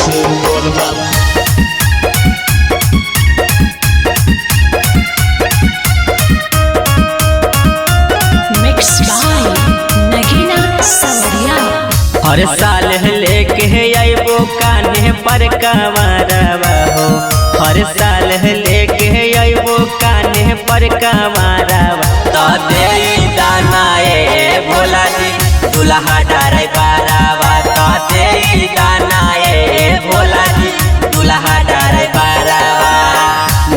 से बोलबम। हर साल लेके अबो कान्हे पर कंवरवा हो, हर साल लेके अबो कान्हे पर कंवरवा। तो दे दाना ए भोला जी दुल्हा डारे बारावा, तो दे दाना ए भोला जी दुल्हा डारे बारावा।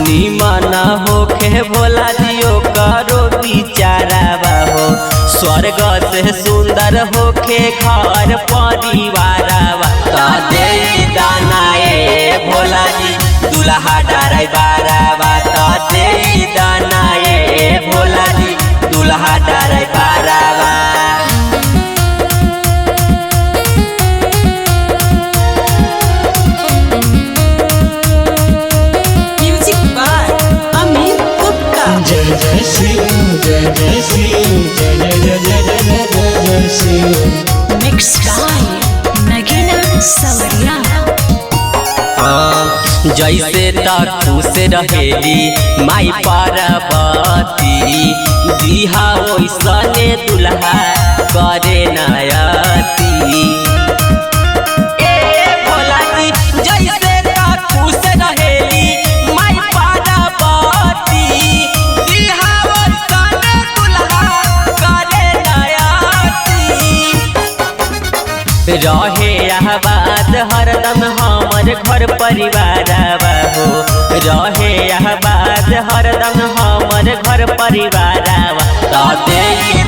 निमन होके भोला जियो करो बिचारावा हो, स्वर्ग से सुंदर होके घर परिवारवा। तो दे दाना ए भोला जी दुल्हा डारे बारावा, तो दे दाना ए भोला जी दुल्हा डारे बारावा। जय जय शिव जय जय शिव जय जय जय जय जय जय जय शिव। मिक्स बाय नगीना सवरिया। जैसे तक खुश रहेली माई पार्वती, दिहा ओइसने दुल्हा करे नयती। रहे आबाद हरदम हमर घर परिवारवा हो, रहे आबाद हरदम हमर घर परिवारवा। तो दे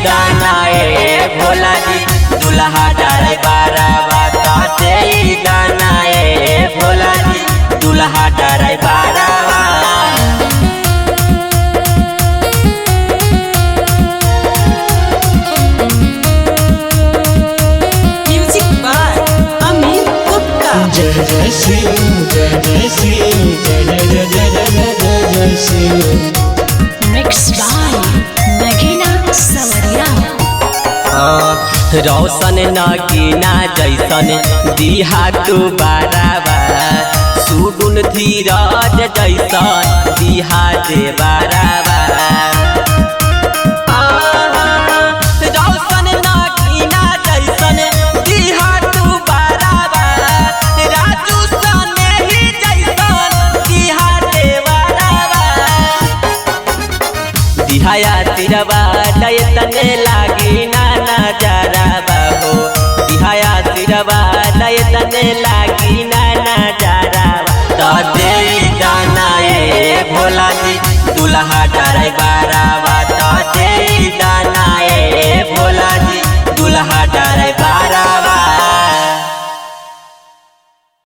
दाना ए भोला जी दुल्हा डारे बारावा, तो दे दाना ए भोला जी दुल्हा डारे बारावा। जय जय शिव जय जय शिव जय जय जय जय जय जय जय शिव। मिक्स बाय नगीना सवरिया। रोशन नगीना जैसन दिहा तू बारावा, सुडुन धीरज जैसन दिहा दे बारावा। दिहाया तिरवा तने लागी ना नजरवा हो, दिहाया तिरवा तने लागी